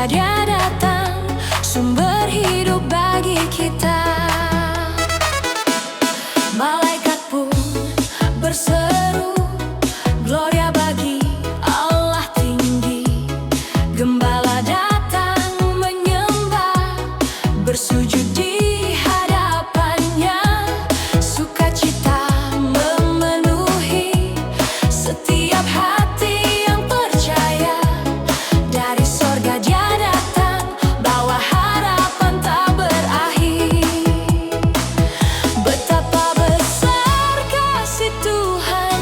Dia datang, sumber hidup bagi kita. Malaikat pun berseru, Gloria bagi Allah tinggi. Gembala datang menyembah, bersujud di hadapannya. Sukacita memenuhi setiap hati yang percaya. Dari sorga Dia datang, bawa harapan tak berakhir. Betapa besar kasih Tuhan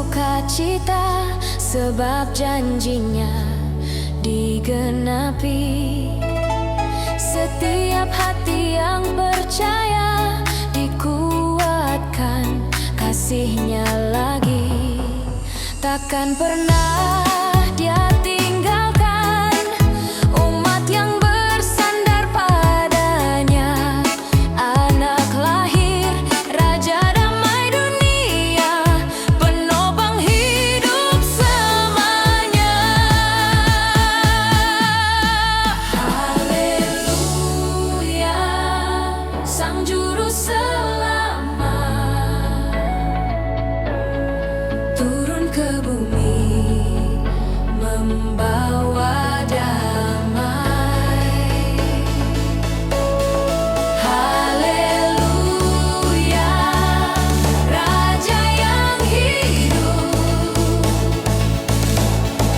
sukacita, sebab janjinya digenapi. Setiap hati yang percaya dikuatkan kasihnya lagi. Takkan pernah dia tinggalkan umat yang bersandar padanya. Anak lahir, Raja damai dunia, penopang hidup selamanya. Haleluya, Sang Juru Selamat turun ke bumi, membawa damai. Haleluya, Raja yang hidup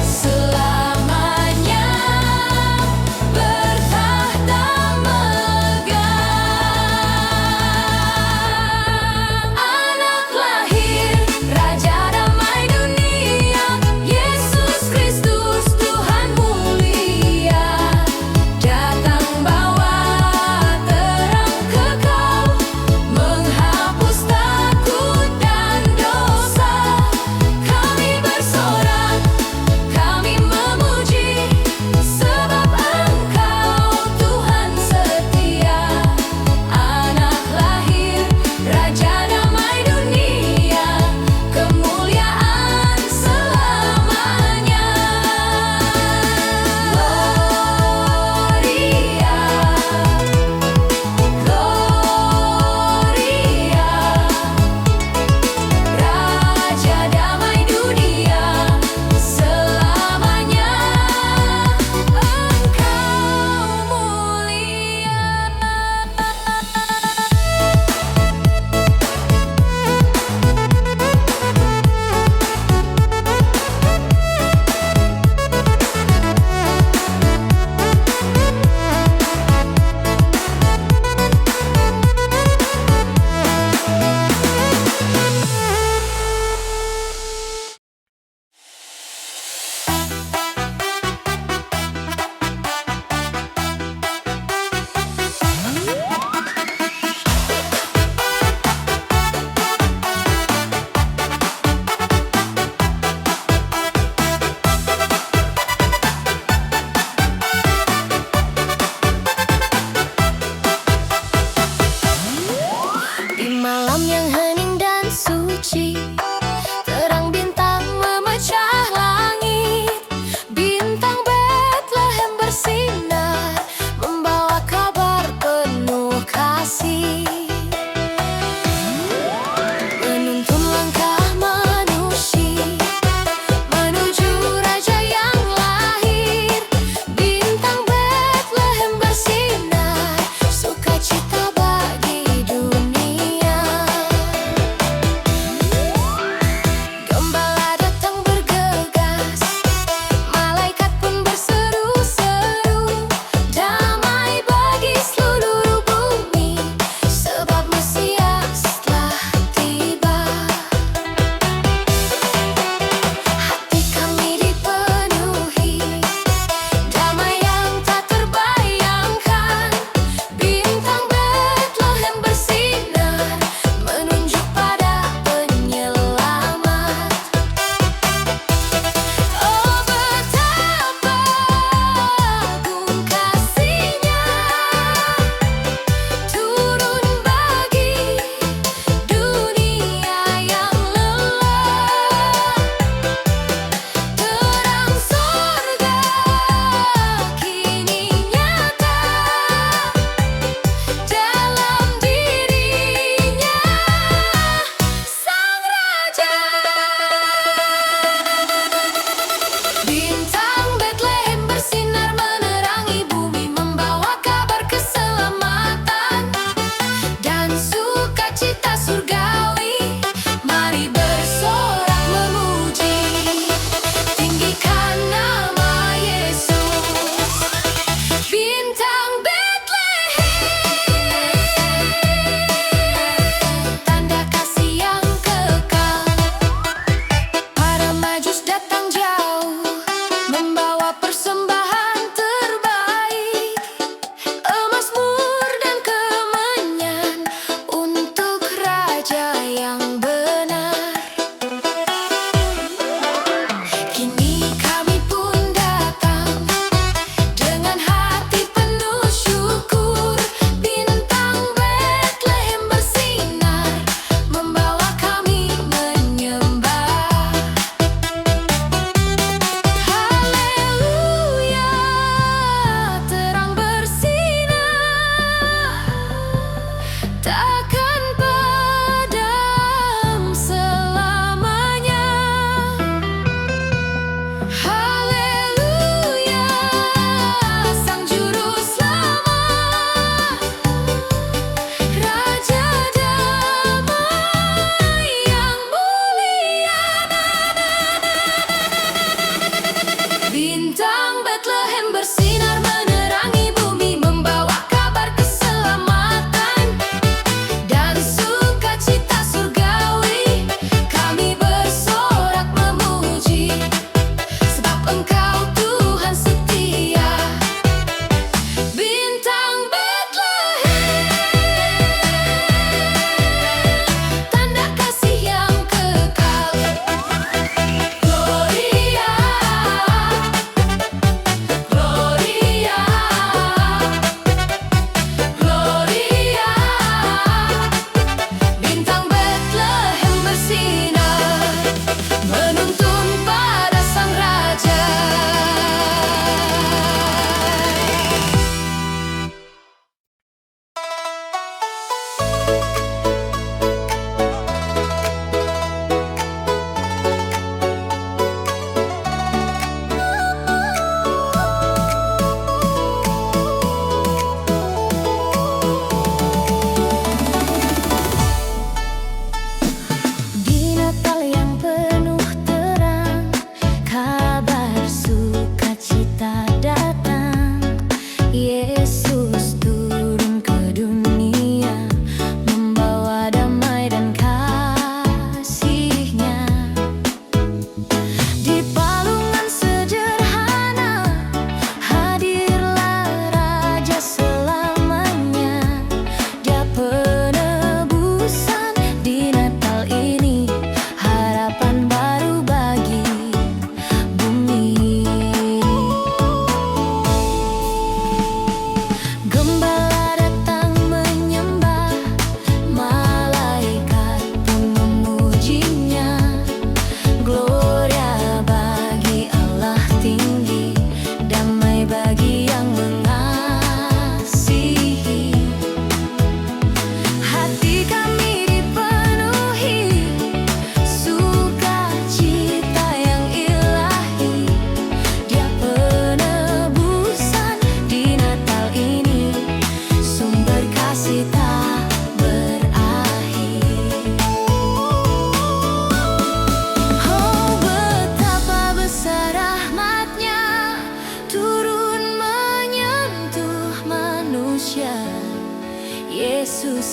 selamanya, bertahta megah. Anak lahir, Raja damai dunia, Yesus Kristus Tuhan mulia.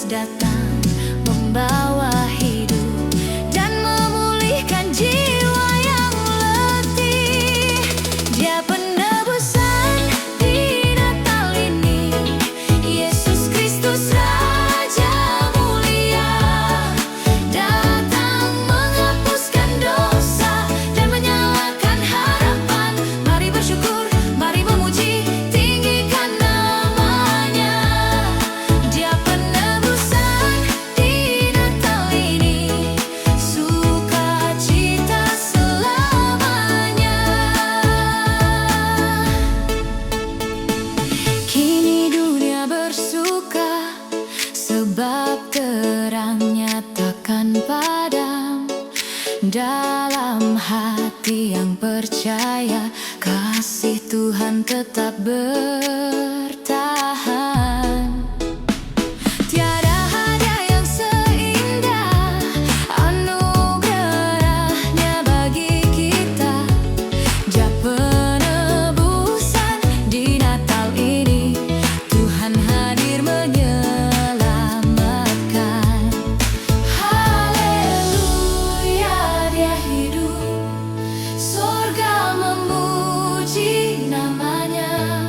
datang membawa hidup dan memulihkan jiwa yang letih. Dia penebusan di Natal ini, Yesus Kristus Raja mulia, datang menghapuskan dosa dan menyalakan harapan. Mari bersyukur, mari memuji, tinggikan namanya. Dia penebusan di Natal ini, sukacita selamanya. Kini dunia bersuka, sebab terangnya takkan padam. Dalam hati yang percaya, kasih Tuhan tetap bertahan. Tiada hadiah yang seindah anugerahnya bagi kita. Dia penebusan di Natal ini, Tuhan hadir menyelamatkan. Haleluya, Dia hidup, sorga memuji namanya.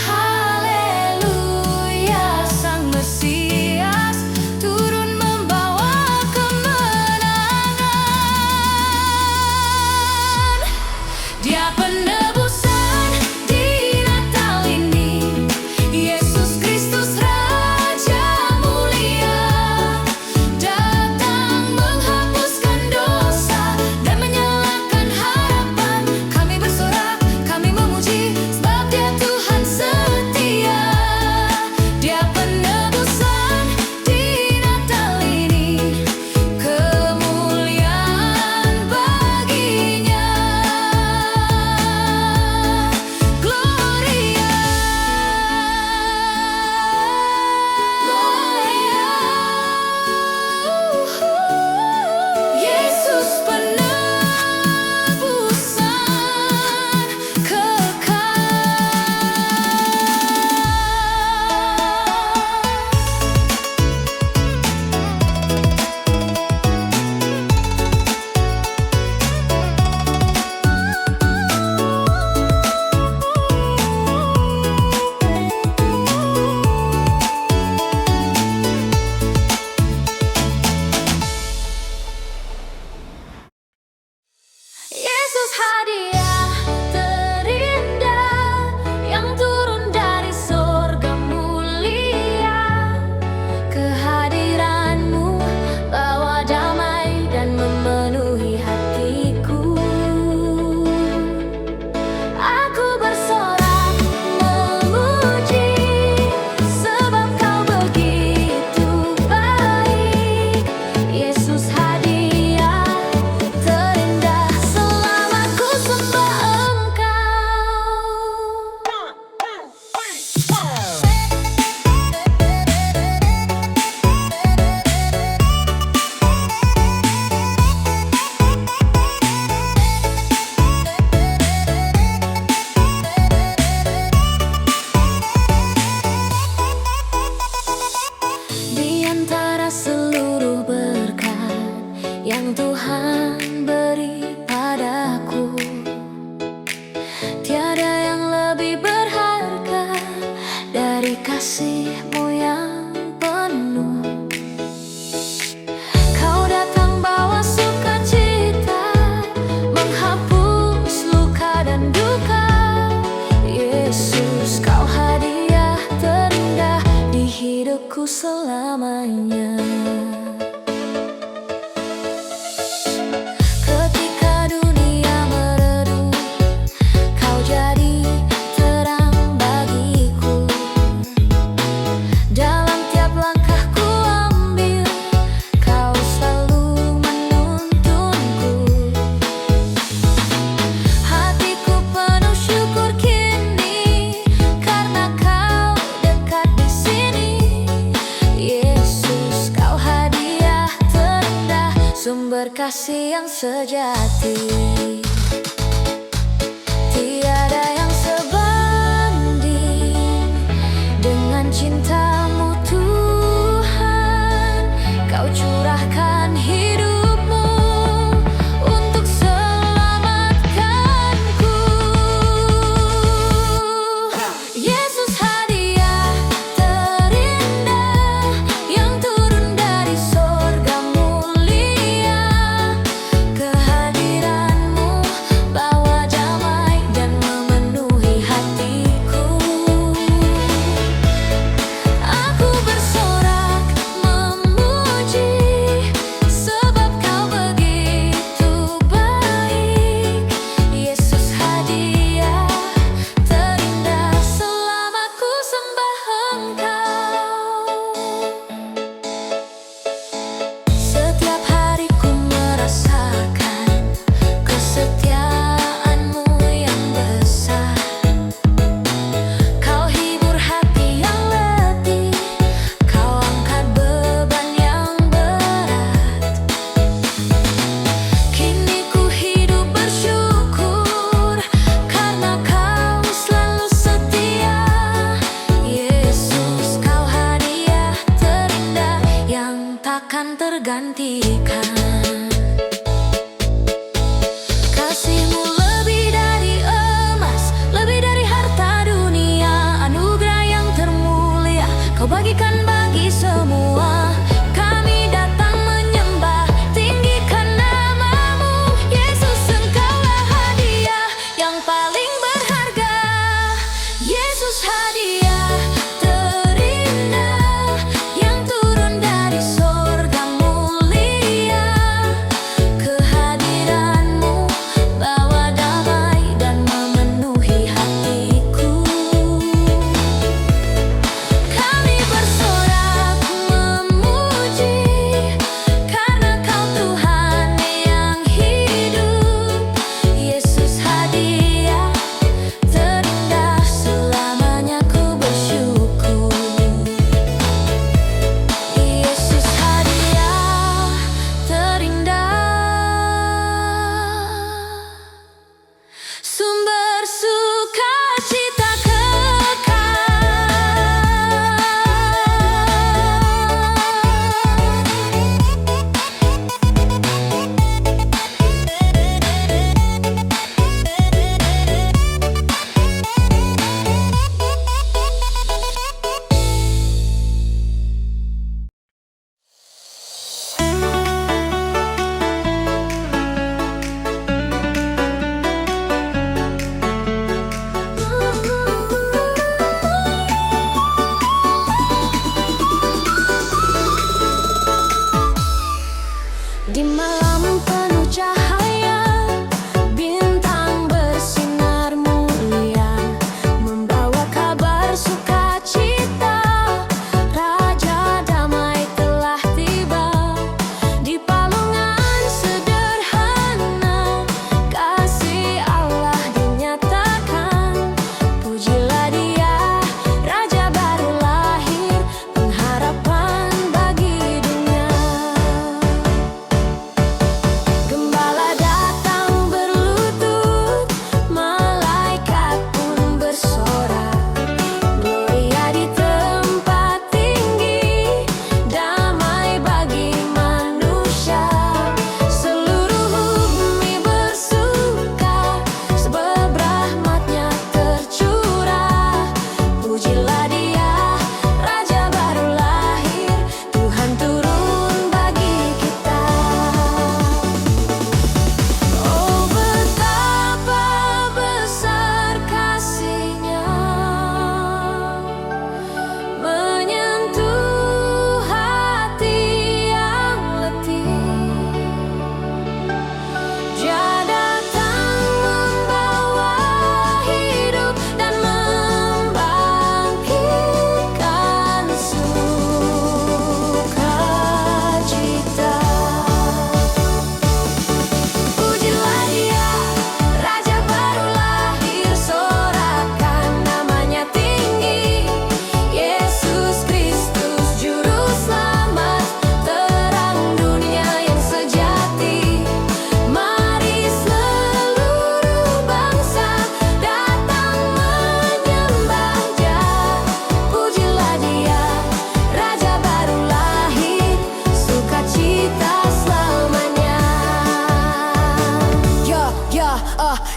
Haleluya, Sang Mesias turun membawa kemenangan. Dia penebusan di Natal ini, Yesus Kristus Raja mulia, datang menghapuskan dosa dan menyalakan harapan. Kami bersorak, kami memuji, sebab Dia Tuhan setia. Dia penebusan di Natal ini, kemuliaan baginya. Gloria, Gloria. Yesus penebusan kekal. Yesus hadiah terindah yang turun dari sorga mulia. Kehadiranmu bawa damai dan memenuhi hatiku. Aku bersorak memuji, sebab Kau begitu baik. Yesus hadiah terindah, selamatku sembah Engkau. Di antara seluruh berkat yang Tuhan beri padaku, tiada yang lebih berharga dari kasih-Mu yang penuh. Kau datang bawa sukacita, menghapus luka dan duka. Yesus, Kau hadiah terindah di hidupku selamanya. Ketika dunia meredup, Kau jadi terang bagiku. Dalam tiap langkahku ambil, Kau selalu menuntunku. Hatiku penuh syukur kini, karena Kau dekat di sini. Yesus, Kau hadiah terindah, sumber kasih yang sejati. Tiada yang sebanding dengan cinta-Mu Tuhan.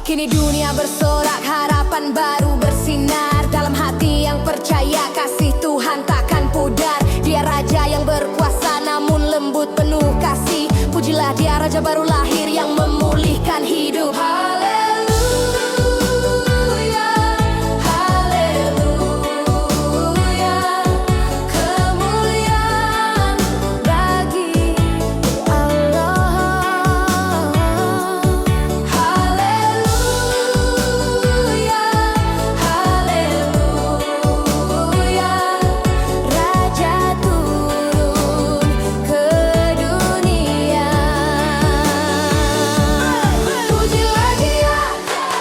Kini dunia bersorak, harapan baru bersinar. Dalam hati yang percaya, kasih Tuhan takkan pudar. Dia Raja yang berkuasa namun lembut penuh kasih. Pujilah Dia Raja baru lahir yang memulihkan hidup. Haleluya, haleluya. Kemuliaan bagi Allah. Haleluya, haleluya. Raja turun ke dunia. Pujilah Dia,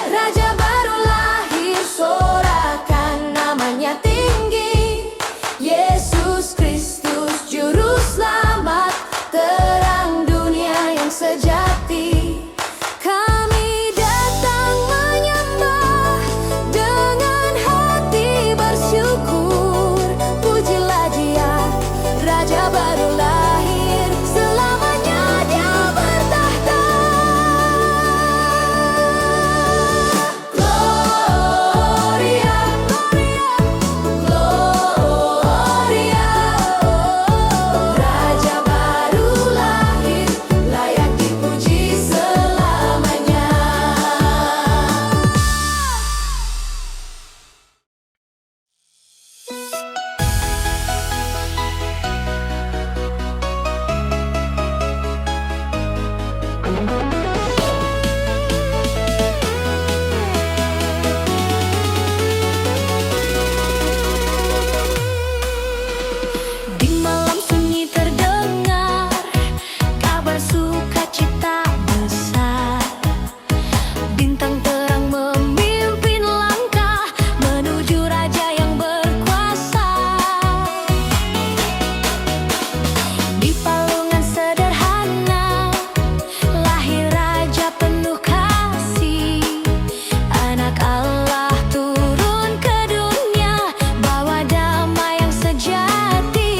Raja baru lahir, sorakan namanya tinggi. Yesus Kristus Juru Selamat, terang dunia yang sejati. Kami datang menyembah dengan hati bersyukur. Pujilah Dia, Raja baru lahir, selamanya Dia bertahta. Gloria, Gloria. Raja baru lahir, layak dipuji selamanya. Di malam sunyi terdengar kabar sukacita besar. Bintang terang memimpin langkah menuju Raja yang berkuasa. Di palungan sederhana lahir Raja penuh kasih. Anak Allah turun ke dunia, bawa damai yang sejati.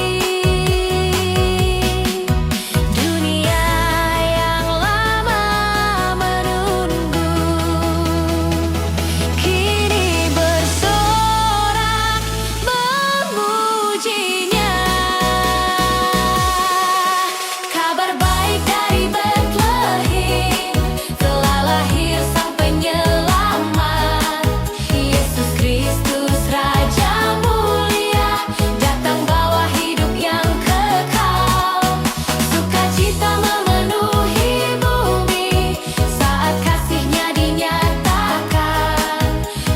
Dunia yang lama menunggu kini bersorak memujinya. Kabar baik dari Betlehem, telah lahir Sang Penyelamat. Yesus Kristus Raja mulia, datang bawa hidup yang kekal. Sukacita memenuhi bumi saat kasih-Nya dinyatakan.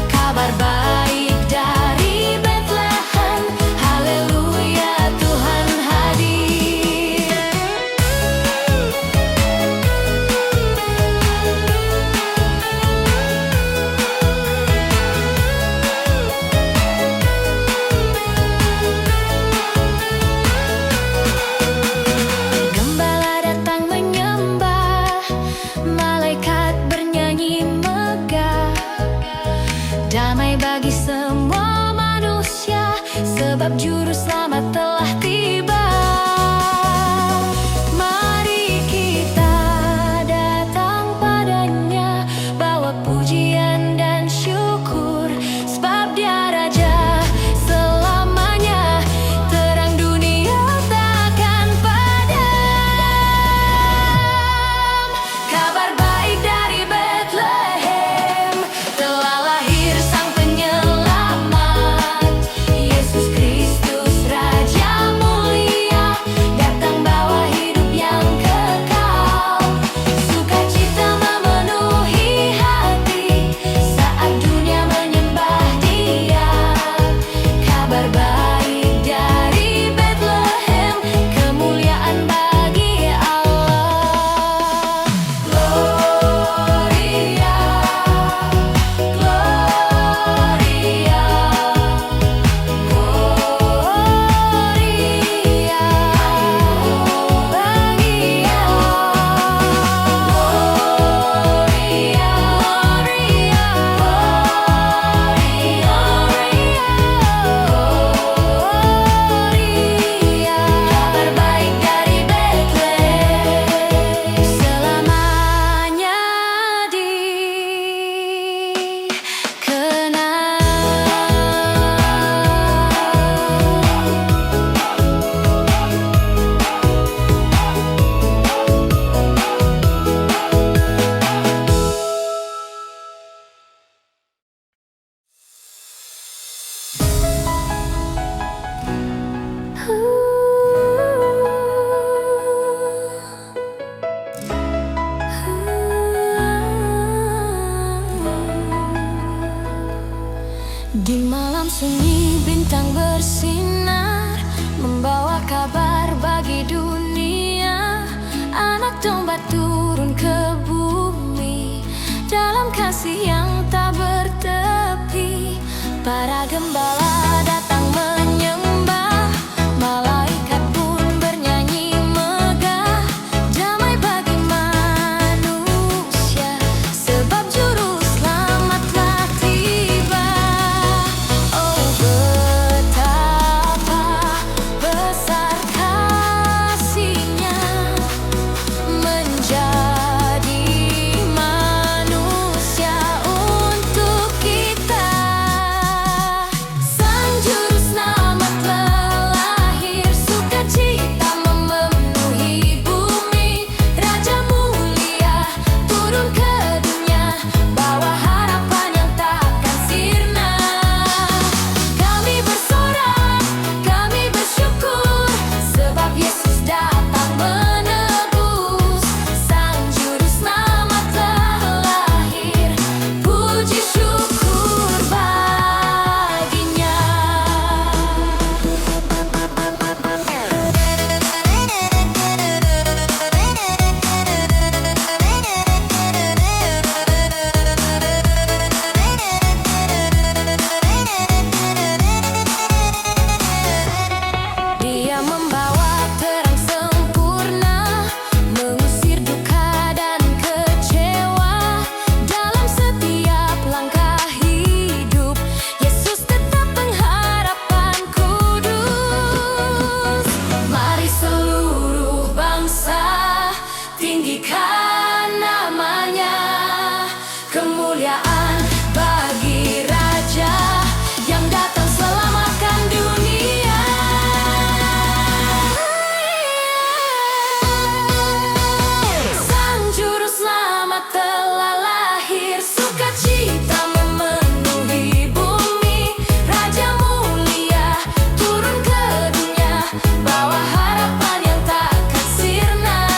Kabar baik dari Betlehem, haleluya, Tuhan hadir. Gembala datang menyembah, malaikat bernyanyi megah. Damai bagi semua manusia, sebab Juru Selamat telah tiba. Mari kita datang padanya, bawa pujian dan syukur, sebab Dia Raja selamanya, terang dunia takkan padam. Kabar baik dari Betlehem, telah lahir Sang Penyelamat. Yesus Kristus Raja Di malam sunyi bintang bersinar, membawa kabar bagi dunia. Anak domba turun ke bumi, dalam kasih yang tak bertepi. Para gembala datang menyembah, malaikat pun bernyanyi megah. Damai bagi manusia, sebab juru selamat telah tiba. Oh, betapa besar kasih-Nya menjadi manusia untuk kita. Sang juru selamat telah lahir, sukacita memenuhi bumi. Raja mulia turun ke dunia, bawa harapan yang takkan sirna. Kami bersorak, kami bersyukur, sebab Yesus datang menebus. Sang juru selamat telah lahir, puji syukur baginya. Dia membawa terang sempurna, mengusir duka dan kecewa. Dalam setiap langkah hidup, Yesus tetap pengharapan kudus. Mari seluruh bangsa tinggikan namanya, kemuliaan bagi Raja yang datang selamatkan dunia. Sang juru selamat telah lahir, sukacita memenuhi bumi. Raja mulia turun ke dunia, bawa harapan yang takkan sirna.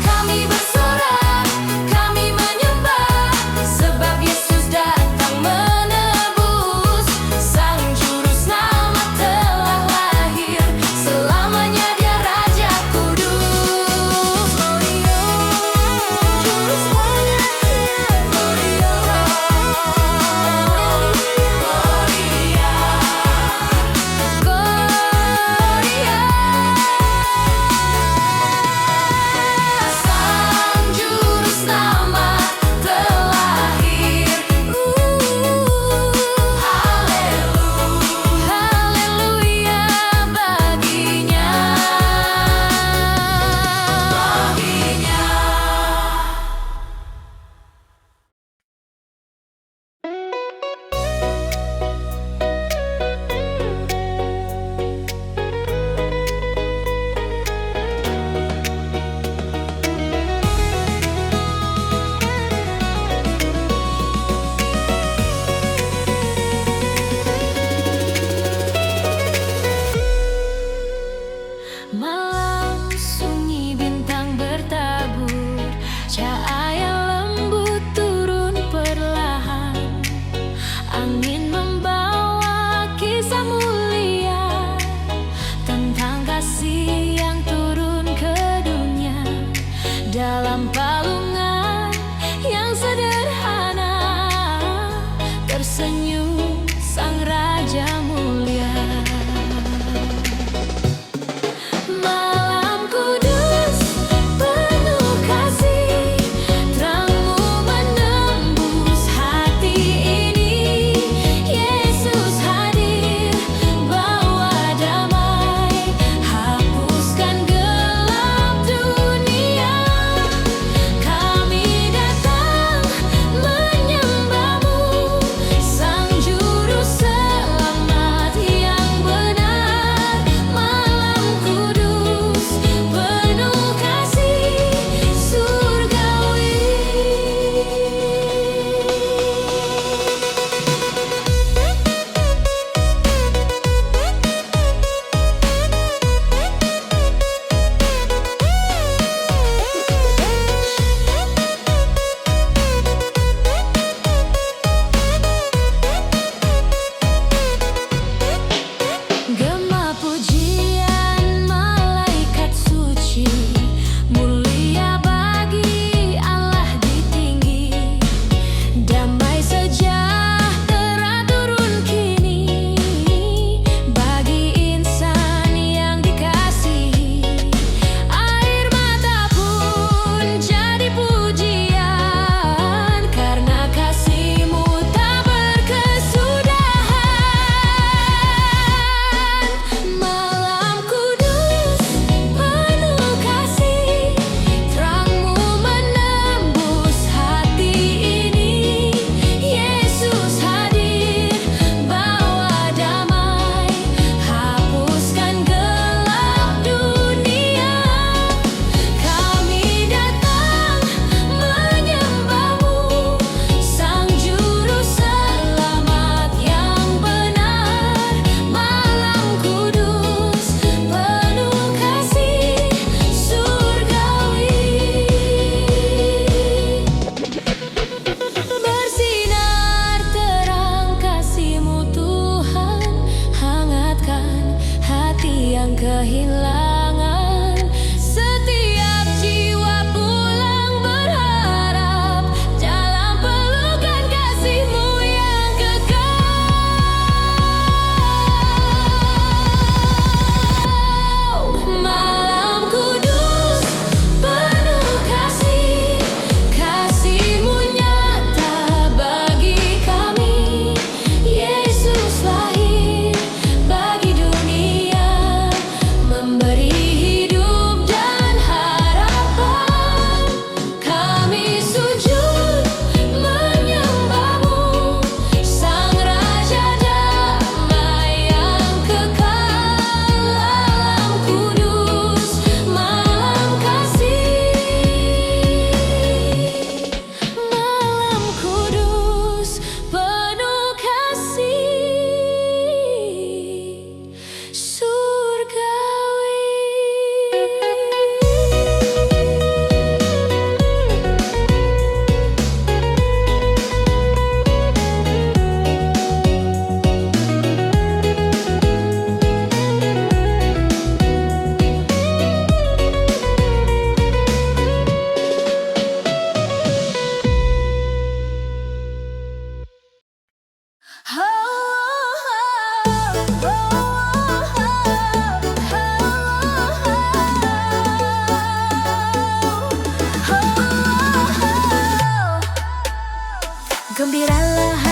Kami bersorak, kami menyembah, sebab Yesus datang menebus. Sang juru selamat telah lahir, selamanya Dia Raja kudus. Gloria, juru selamat, Gloria, Gloria, Sang juru selamat telah lahir. Haleluya baginya. Malam sunyi bintang bertabur, cahaya lembut turun perlahan. Angin membawa kisah mulia tentang kasih yang turun ke dunia. Dalam palungan yang sederhana, tersenyum Sang Raja mulia. Malam kudus penuh kasih, terang-Mu menembus hati ini. Yesus hadir, bawa damai, hapuskan gelap dunia. Kami datang menyembah-Mu, Sang Gembiralah